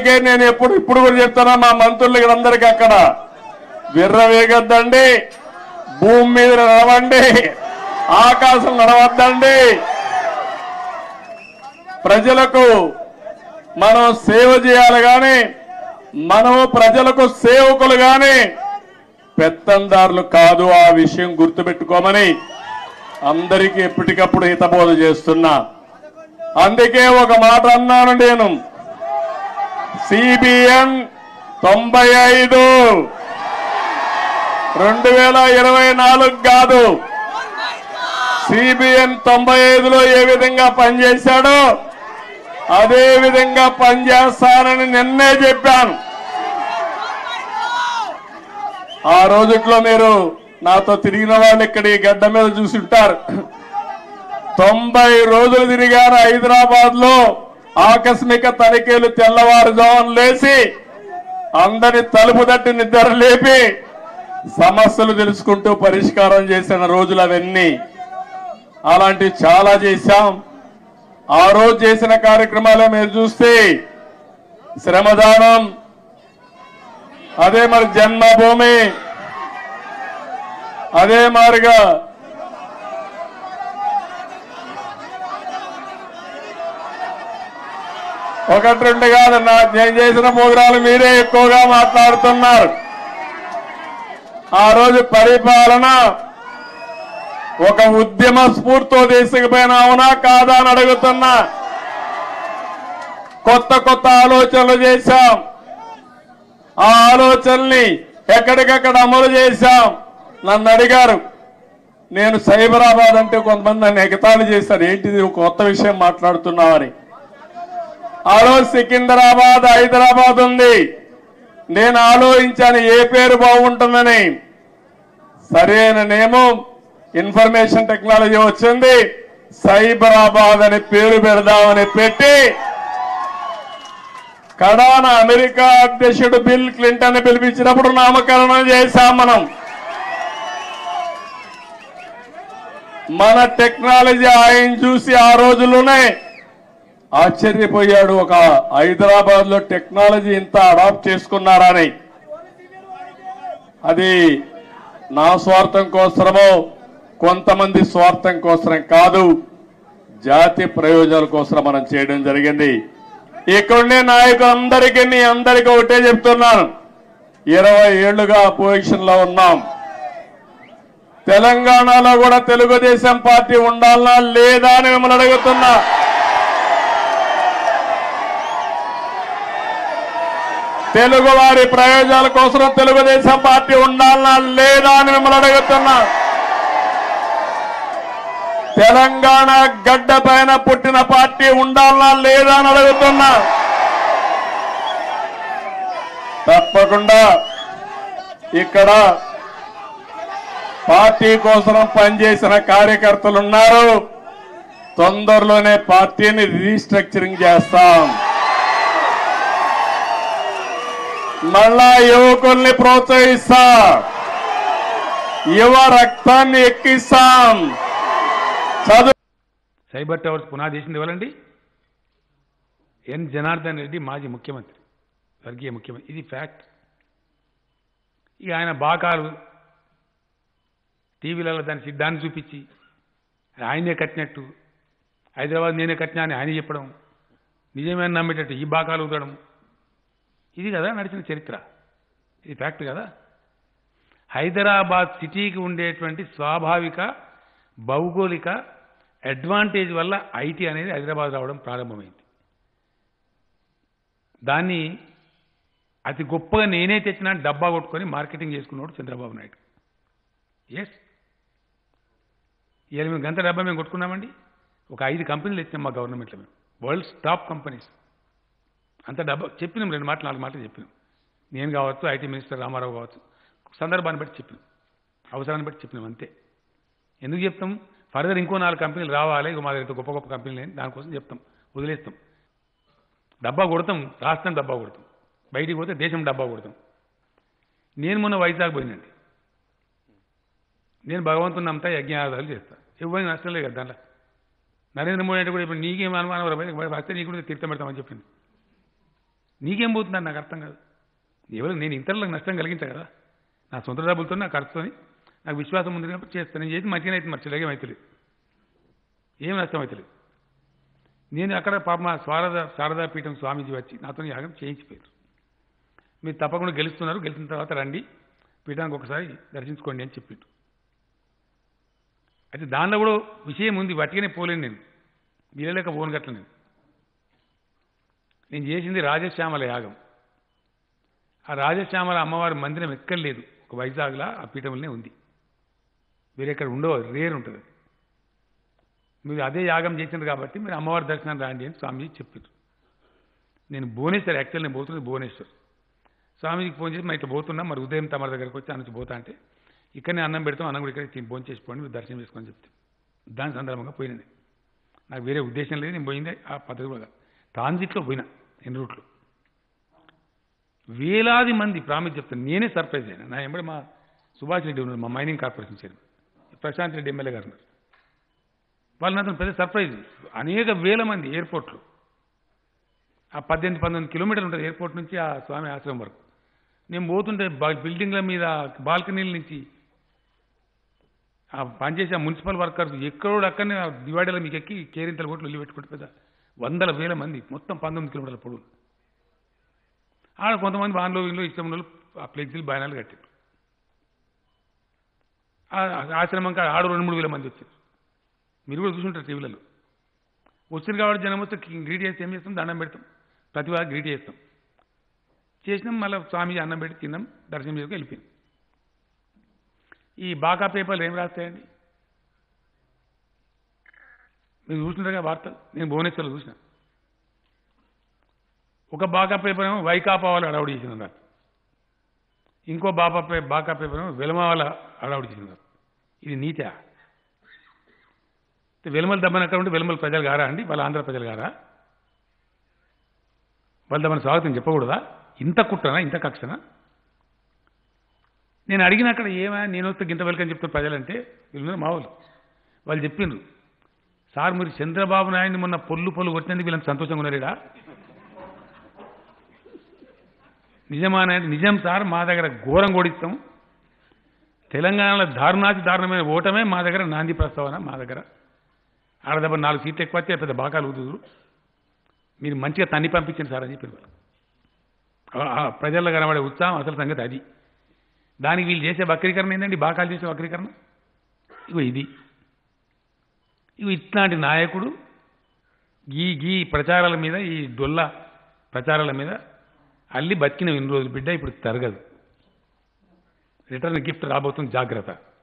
నేను ఇప్పుడు కూడా చెప్తున్నా మా మంత్రులకి అందరికీ అక్కడ విర్రవేగొద్దండి, భూమి మీద నడవండి, ఆకాశం నడవద్దండి. ప్రజలకు మనం సేవ చేయాలి కానీ మనం ప్రజలకు సేవకులు కానీ పెత్తందారులు కాదు. ఆ విషయం గుర్తుపెట్టుకోమని అందరికీ ఎప్పటికప్పుడు హితబోధ చేస్తున్నా. అందుకే ఒక మాట అన్నాను నేను, సిబిఎన్ 95 2024 కాదు, సిబిఎన్ 95లో ఏ విధంగా పనిచేశాడో అదే విధంగా పనిచేస్తానని నిన్నే చెప్పాను. ఆ రోజుట్లో మీరు నాతో తిరిగిన వాళ్ళు ఇక్కడ ఈ గడ్డ మీద చూసుంటారు. 90 రోజులు తిరిగాను హైదరాబాద్ లో. ఆకస్మిక తనిఖీలు తెల్లవారుజామున లేచి అందరి తలుపు తట్టి నిద్ర లేపి సమస్యలు తెలుసుకుంటూ పరిష్కారం చేసిన రోజులు అవన్నీ. అలాంటివి చాలా చేశాం. ఆ రోజు చేసిన కార్యక్రమాలే మీరు చూస్తే శ్రమదానం, అదే మరి జన్మభూమి, అదే మారిగా ఒకటి రెండు కాదు, నేను చేసిన ప్రోగ్రాలు మీరే ఎక్కువగా మాట్లాడుతున్నారు. ఆ రోజు పరిపాలన ఒక ఉద్యమ స్ఫూర్తితో తీసుకుపోయినా అవునా కాదా అని అడుగుతున్నా. కొత్త కొత్త ఆలోచనలు చేశాం. ఆ ఆలోచనల్ని ఎక్కడికక్కడ అమలు చేశాం. నన్ను అడిగారు, నేను సైబరాబాద్ అంటే కొంతమంది నన్ను ఎగతాళి చేశారు, ఏంటిది కొత్త విషయం మాట్లాడుతున్నామని. ఆ రోజు సికింద్రాబాద్, హైదరాబాద్ ఉంది. నేను ఆలోచించాను ఏ పేరు బాగుంటుందని. సరైన నేమం ఇన్ఫర్మేషన్ టెక్నాలజీ వచ్చింది, సైబరాబాద్ అని పేరు పెడదామని పెట్టి కడాన అమెరికా అధ్యక్షుడు బిల్ క్లింటన్ పిలిపించినప్పుడు నామకరణం చేశాం మనం. మన టెక్నాలజీ ఆయన చూసి ఆ రోజుల్లోనే ఆశ్చర్యపోయాడు, ఒక హైదరాబాద్ లో టెక్నాలజీ ఇంత అడాప్ట్ చేసుకున్నారని. అది నా స్వార్థం కోసమో కొంతమంది స్వార్థం కోసం కాదు, జాతి ప్రయోజనాల కోసం మనం చేయడం జరిగింది. ఇక్కడుండే నాయకులందరికీ మీ అందరికీ ఒకటే చెప్తున్నాను, 20 ఏళ్లుగా పొజిషన్ లో ఉన్నాం. తెలంగాణలో కూడా తెలుగుదేశం పార్టీ ఉండాలనా లేదా అని మిమ్మల్ని అడుగుతున్నా. తెలుగు వారి ప్రయోజనాల కోసం తెలుగుదేశం పార్టీ ఉండాలనా లేదా అని మిమ్మల్ని అడుగుతున్నా. తెలంగాణ గడ్డ పైన పుట్టిన పార్టీ ఉండాలనా లేదా అని అడుగుతున్నా. తప్పకుండా ఇక్కడ పార్టీ కోసం పనిచేసిన కార్యకర్తలు ఉన్నారు. తొందరలోనే పార్టీని రీస్ట్రక్చరింగ్ చేస్తాం. మళ్ళా యువకుల్ని ప్రోత్సహిస్తా, యువ రక్తాన్ని ఎక్కిస్తాం. సైబర్ టవర్స్ పునాది చేసింది ఎవరండి? ఎన్ జనార్దన్ రెడ్డి, మాజీ ముఖ్యమంత్రి, వర్గీయ ముఖ్యమంత్రి. ఇది ఫ్యాక్ట్. ఇక ఆయన బాకాలు టీవీలలో దాన్ని చూపించి ఆయనే కట్టినట్టు, హైదరాబాద్ నేనే కట్టినా అని ఆయన చెప్పడం, నిజమే నమ్మేటట్టు ఈ బాకాలు ఊదడం, ఇది కదా నడిచిన చరిత్ర. ఇది ఫ్యాక్ట్ కదా. హైదరాబాద్ సిటీకి ఉండేటువంటి స్వాభావిక భౌగోళిక అడ్వాంటేజ్ వల్ల ఐటీ అనేది హైదరాబాద్ రావడం ప్రారంభమైంది. దాన్ని అతి గొప్పగా నేనే తెచ్చినా డబ్బా కొట్టుకొని మార్కెటింగ్ చేసుకున్నాడు చంద్రబాబు నాయుడు. ఎస్, ఇవాళ మేము గంట డబ్బా మేము కొట్టుకున్నామండి. ఒక 5 కంపెనీలు ఇచ్చినాం మా గవర్నమెంట్లో, మేము వరల్డ్స్ టాప్ కంపెనీస్. అంత డబ్బా చెప్పినాం, 2 మాటలు 4 మాటలు చెప్పినాం. నేను కావచ్చు, ఐటీ మినిస్టర్ రామారావు కావచ్చు, సందర్భాన్ని బట్టి చెప్పినాం, అవసరాన్ని బట్టి చెప్పినాం, అంతే. ఎందుకు చెప్తాం? ఫర్దర్ ఇంకో 4 కంపెనీలు రావాలి, మా దగ్గర గొప్ప గొప్ప కంపెనీలు లేని దానికోసం చెప్తాం, వదిలేస్తాం. డబ్బా కొడతాం, రాష్ట్రం డబ్బా కొడతాం, బయటికి పోతే దేశం డబ్బా కొడతాం. నేను మొన్న వైజాగ్ పోయినండి. నేను భగవంతుని నమ్ముతా, యజ్ఞాధారాలు చేస్తా, ఎవరిని నష్టం లేదు కదా దాంట్లో. నరేంద్ర మోడీ అంటే కూడా ఇప్పుడు నీకేం అనుమానం వస్తే నీకు కూడా తీర్థం పెడతామని చెప్పింది. నీకేం పోతుందని నాకు అర్థం కాదు. ఎవరు నేను ఇతరులకు నష్టం కలిగించా కదా, నా సొంత డబ్బులతో నా ఖర్చుతోని నాకు విశ్వాసం ఉంది కాబట్టి చేస్తాను. నేను చేసి మంచిగానే అయితే మరి చెల్లగేం అవుతలేదు, ఏం నష్టం అవుతలేదు. నేను అక్కడ పాప మా శారదాపీఠం స్వామీజీ వచ్చి నాతో యాగం చేయించిపోయారు. మీరు తప్పకుండా గెలుస్తున్నారు, గెలిచిన తర్వాత రండి పీఠానికి ఒకసారి దర్శించుకోండి అని చెప్పిండు. అయితే దానిలో కూడా విషయం ఉంది, వట్టిగానే పోలేను నేను, వీలలేక పోను గట్ల నేను చేసింది రాజశ్యామల యాగం. ఆ రాజశ్యామల అమ్మవారి మందిరం ఎక్కడ లేదు, ఒక వైజాగ్లో ఆ పీఠంలోనే ఉంది, వేరే ఎక్కడ ఉండవు, రేర్ ఉంటుంది. మీరు అదే యాగం చేసింది కాబట్టి మీరు అమ్మవారి దర్శనం రాండి అని స్వామీజీ చెప్పారు. నేను భువనేశ్వర్, యాక్చువల్ నేను పోతున్నది భువనేశ్వర్. స్వామీజీకి ఫోన్ చేసి మరి ఇట్లా పోతున్నా, మరి ఉదయం తమ దగ్గరికి వచ్చి నుంచి పోతా అంటే ఇక్కడనే అన్నం పెడతాం, అన్నం కూడా ఇక్కడ భోజనం చేసిపోండి, మీరు దర్శనం చేసుకొని చెప్తాం. దాని సందర్భంగా పోయినండి, నాకు వేరే ఉద్దేశం లేదు, నేను పోయిందే ఆ పద్ధతి కూడా ట్రాన్సిట్లో పోయినా, ఎన్ని రూట్లు వేలాది మంది ప్రామిస్ చెప్తాను. నేనే సర్ప్రైజ్ అయినా. నా ఎంబడి మా సుభాష్ రెడ్డి ఉన్నారు, మా mining corporation chairman, Prashant Reddy MLA గారు ఉన్నారు. వాళ్ళు నాతో పెద్ద సర్ప్రైజ్, అనేక వేల మంది ఎయిర్పోర్ట్లో, ఆ 18-19 కిలోమీటర్లు ఉంటుంది ఎయిర్పోర్ట్ నుంచి ఆ స్వామి ఆశ్రమం వరకు. నేను పోతుంటే బిల్డింగ్ల మీద బాల్కనీల నుంచి ఆ పనిచేసే మున్సిపల్ వర్కర్స్ ఎక్కడో అక్కడనే దివాడీలో మీకు ఎక్కి కేరింతలు కొట్లు వెళ్ళి పెట్టుకుంటే పెద్ద వందల వేల మంది, మొత్తం 19 కిలోమీటర్ల పొడవు. ఆడ కొంతమంది వాన్లో వీళ్ళు ఇష్టం వాళ్ళు ఆ ఫ్లెక్సీలు బ్యానర్లు కట్టారు. ఆశ్రమంకి ఆడు 2-3 వేల మంది వచ్చారు. మీరు కూడా చూసుంటారు టీవీలలో. వచ్చింది కాబట్టి జనం వస్తే గ్రీట్ చేస్తే ఏం చేస్తాం, దండం పెడతాం, ప్రతి వారికి గ్రీట్ చేస్తాం. చేసినాం, మళ్ళీ స్వామి అన్నం పెట్టి తిన్నాం, దర్శనం చేసుకు వెళ్ళిపోయింది. ఈ బాకా పేపర్లు ఏం రాస్తాయండి, మీరు చూసినారుగా వార్తలు, నేను భువనేశ్వర్లో చూసిన. ఒక బాకా పేపర్ ఏమో వైకాపా వాళ్ళు అడవుడు చేసినారు, ఇంకో బాకా పేపర్ ఏమో వెలమ వాళ్ళ అడవుడు చేసినారు. ఇది నీతా? వెలుమల దమ్మని అక్కడ ఉంటే వెలుమల ప్రజలు గారా అండి, వాళ్ళ ఆంధ్ర ప్రజలు గారా? వాళ్ళ దమ్మని స్వాగతం చెప్పకూడదా? ఇంత కుట్రనా, ఇంత కక్షనా? నేను అడిగిన అక్కడ ఏమైనా నేను వస్తే గింత వెల్కని చెప్తారు ప్రజలంటే వీళ్ళు మా వాళ్ళు చెప్పిండ్రు, సార్ మీరు చంద్రబాబు నాయుడిని మొన్న పొల్లు కొట్టినందుకు వీళ్ళని సంతోషంగా ఉన్నారేడా? నిజమానంటే నిజం సార్, మా దగ్గర ఘోరం కొడిస్తాం, తెలంగాణలో దారుణమైన ఓటమే మా దగ్గర నాంది ప్రస్తావన. మా దగ్గర ఆడదబ్బ 4 సీట్లు ఎక్కువ వచ్చే పెద్ద బాకాలు ఊదురు, మీరు మంచిగా తన్ని పంపించండి సార్ అని చెప్పారు. ప్రజల్లో కనబడే ఉత్సాహం అసలు సంగతి అది. దానికి వీళ్ళు చేసే వక్రీకరణ ఏంటండి, బాకాలు చేసే వక్రీకరణ. ఇది ఇట్లాంటి నాయకుడు ఈ ప్రచారాల మీద, ఈ డొల్ల ప్రచారాల మీద అల్లి బతికిన ఇన్ని రోజులు బిడ్డ ఇప్పుడు తరగదు. రిటర్న్ గిఫ్ట్ రాబోతుంది, జాగ్రత్త.